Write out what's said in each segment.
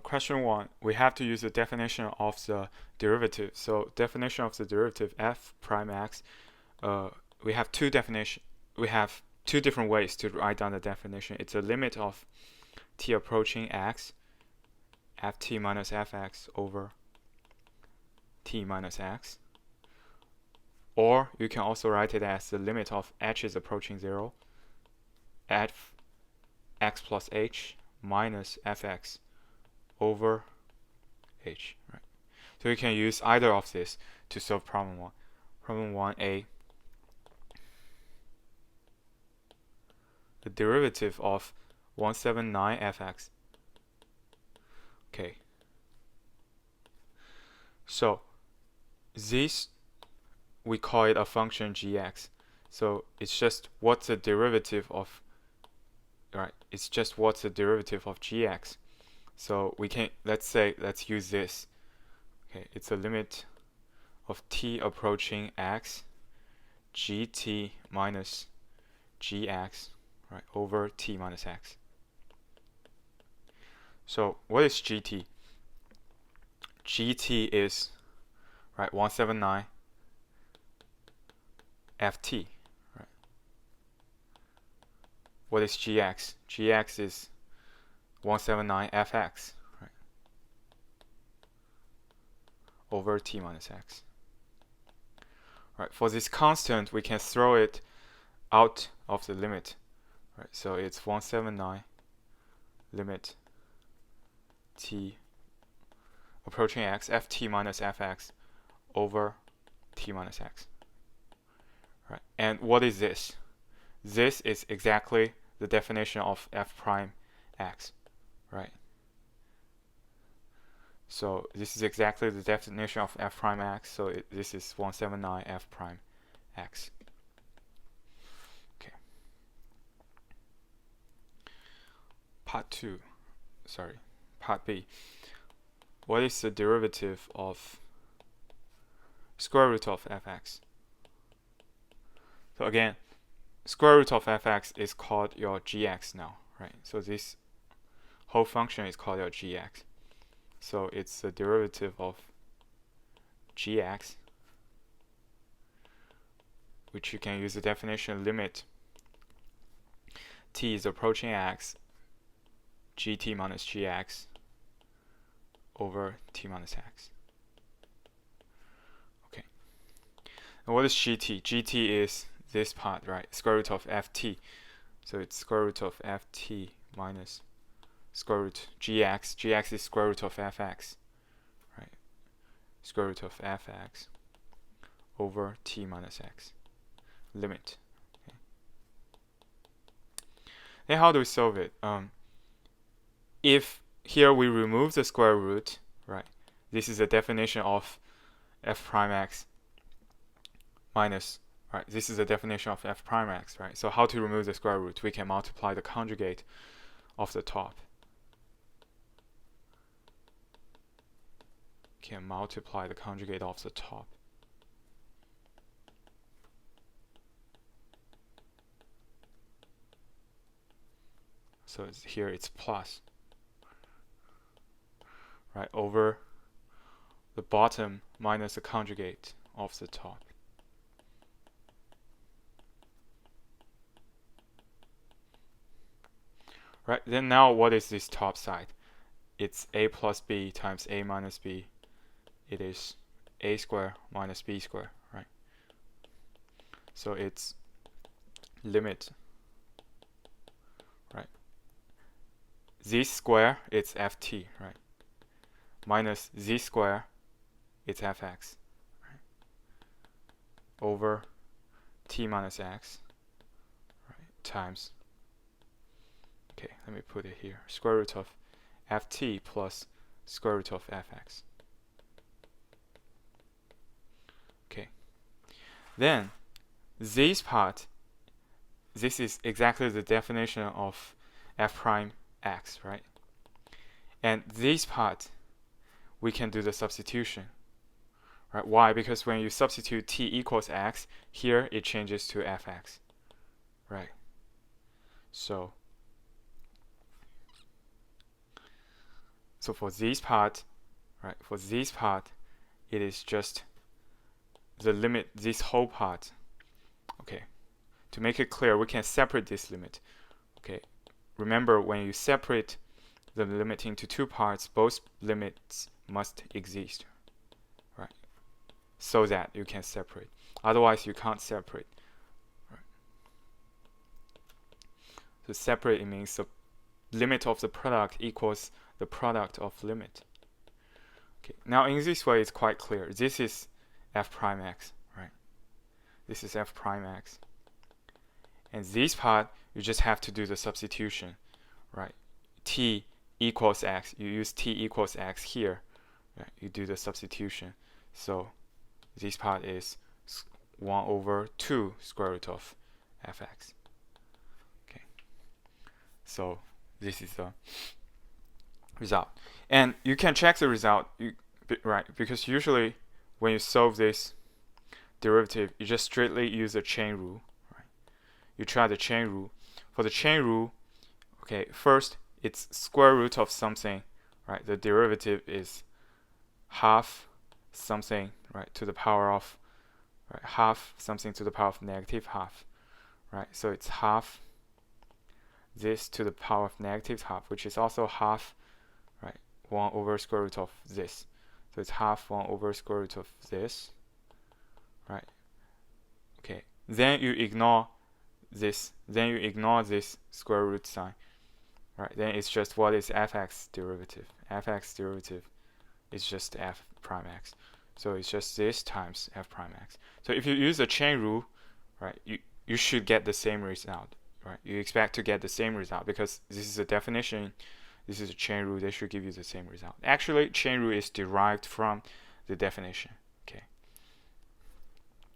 question 1, we have to use the definition of the derivative. So definition of the derivative f prime x, we have two different ways to write down the definition. It's a limit of t approaching x, ft minus fx over t minus x. Or you can also write it as the limit of h is approaching 0 at x plus h minus fx over h. Right. So you can use either of this to solve problem 1. Problem 1a, the derivative of 179 fx. Okay. So this, we call it a function gx. So it's just what's the derivative of, right? It's just what's the derivative of gx. So we can, let's use this. Okay, it's a limit of t approaching x, gt minus gx, right, over t minus x. So what is gt? gt is, right, 179 ft. Right. What is gx? Gx is 179 fx, right, over t minus x. Right. For this constant, we can throw it out of the limit. Right. So it's 179 limit t approaching x, ft minus fx over t minus x. Right. And what is this? This is exactly the definition of f prime x. Right. So this is exactly the definition of f prime x. So this is 179 f prime x. Okay. Part B. What is the derivative of square root of fx? So again, square root of fx is called your gx now, right? So this whole function is called your gx. So it's the derivative of gx, which you can use the definition limit t is approaching x, gt minus gx over t minus x. Okay. And what is gt? gt is this part, right? Square root of ft. So it's square root of ft minus square root gx. Gx is square root of fx, right? Square root of fx over t minus x. Limit. Okay. Then how do we solve it? If here we remove the square root, right? This is the definition of f prime x minus, right? This is the definition of f prime x, right? So how to remove the square root? We can multiply the conjugate of the top. Can multiply the conjugate of the top. So here it's plus, right, over the bottom minus the conjugate of the top. Right, then now what is this top side? It's a plus b times a minus b. It is a squared minus b squared, right? So it's limit, right? Z square, it's ft, right? Minus z square, it's fx, right? Over t minus x, right? Times, okay, let me put it here, square root of ft plus square root of fx. Okay. Then this part, this is exactly the definition of f prime x, right? And this part, we can do the substitution, right? Why? Because when you substitute t equals x, here it changes to fx, right? So So for this part, right, for this part, it is just the limit, this whole part. Okay, to make it clear, we can separate this limit. Okay, remember when you separate the limit into two parts, both limits must exist, right? So that you can separate. Otherwise, you can't separate. Right? So separate, it means the limit of the product equals the product of limit. Okay, now in this way, it's quite clear. This is f prime x, right? This is f prime x. And this part, you just have to do the substitution, right? T equals x. You use t equals x here. Right? You do the substitution. So this part is 1 over 2 square root of fx. Okay. So this is the result. And you can check the result, right? Because usually when you solve this derivative, you just straightly use the chain rule. Right? You try the chain rule. For the chain rule, okay, first it's square root of something, right? The derivative is half something, right, to the power of, right, half something to the power of negative half, right? So it's half this to the power of negative half, which is also half, right, 1 over square root of this. So it's half 1 over square root of this, right? Okay, then you ignore this, square root sign, right? Then it's just what is fx derivative. Fx derivative is just f prime x. So it's just this times f prime x. So if you use the chain rule, right, you should get the same result, right? You expect to get the same result because this is a definition, this is a chain rule, they should give you the same result. Actually, chain rule is derived from the definition, okay?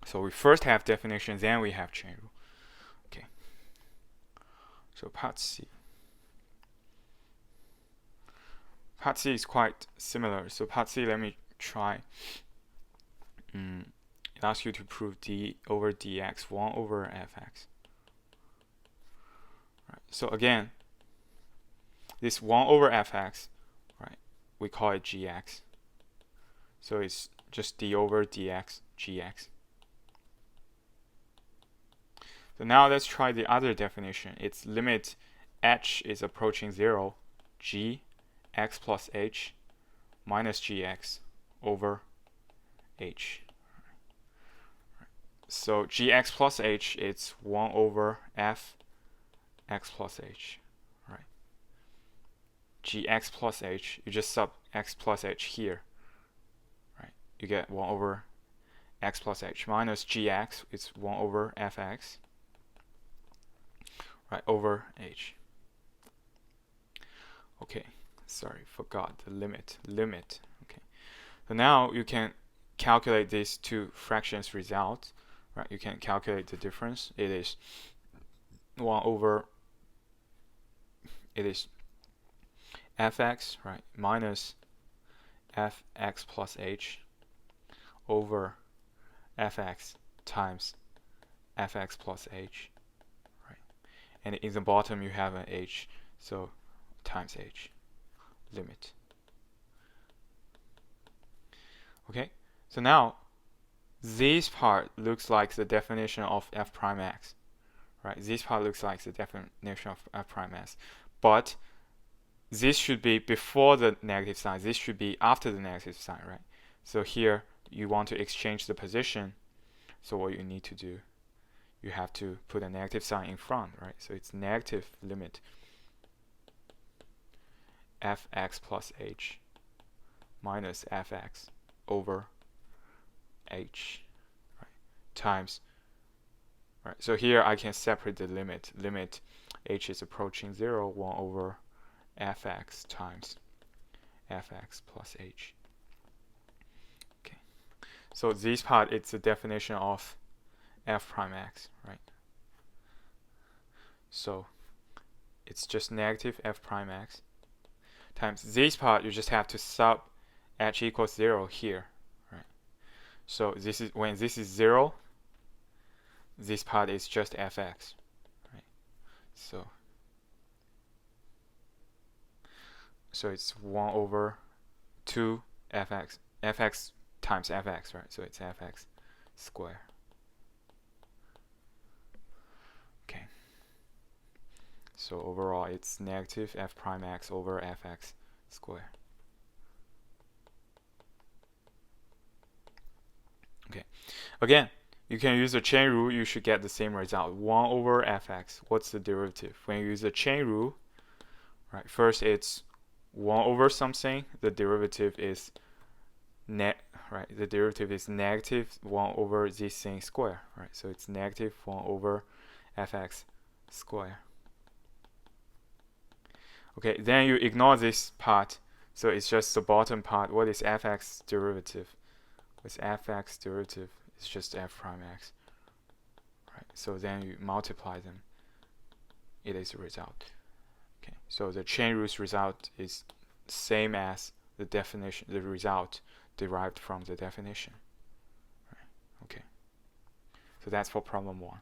So we first have definition, then we have chain rule, okay? So part C. Part C is quite similar. So part C, let me try. It asks you to prove d over dx 1 over fx. Right. So again, this 1 over fx, right, we call it gx. So it's just d over dx gx. So now let's try the other definition. It's limit h is approaching 0, g x plus h minus gx over h. So gx plus h, it's 1 over f x plus h, right? Gx plus h, you just sub x plus h here, right? You get 1 over x plus h minus gx, it's 1 over fx, right, over h. Okay, sorry, forgot the limit. Okay, so now you can calculate these two fractions results, right? You can calculate the difference. It is 1 over, it is fx, right, minus fx plus h over fx times fx plus h, right? And in the bottom you have an h, so times h, limit. Okay, so now this part looks like the definition of f prime x, right? This part looks like the definition of f prime x, but this should be before the negative sign, this should be after the negative sign, right? So here you want to exchange the position, so what you need to do, you have to put a negative sign in front, right? So it's negative limit fx plus h minus fx over h, right, times, right? So here I can separate the limit. Limit h is approaching 0, 1 over fx times fx plus h. Okay, so this part, it's the definition of f prime x, right? So it's just negative f prime x times this part, you just have to sub h equals 0 here, right? So this is when this is 0, this part is just fx, right? So So it's 1 over 2 fx times fx, right? So it's fx square. Okay. So overall, it's negative f prime x over fx square. Okay. Again, you can use the chain rule. You should get the same result. 1 over fx. What's the derivative? When you use the chain rule, right? First, it's 1 over something. The derivative is the derivative is negative 1 over this thing square, right? So it's negative 1 over fx square. Okay, then you ignore this part, so it's just the bottom part. What is fx derivative? What's fx derivative? It's just f prime x, right? So then you multiply them. It is a result. Okay, so the chain rule's result is same as the definition, the result derived from the definition. Right. Okay, so that's for problem 1.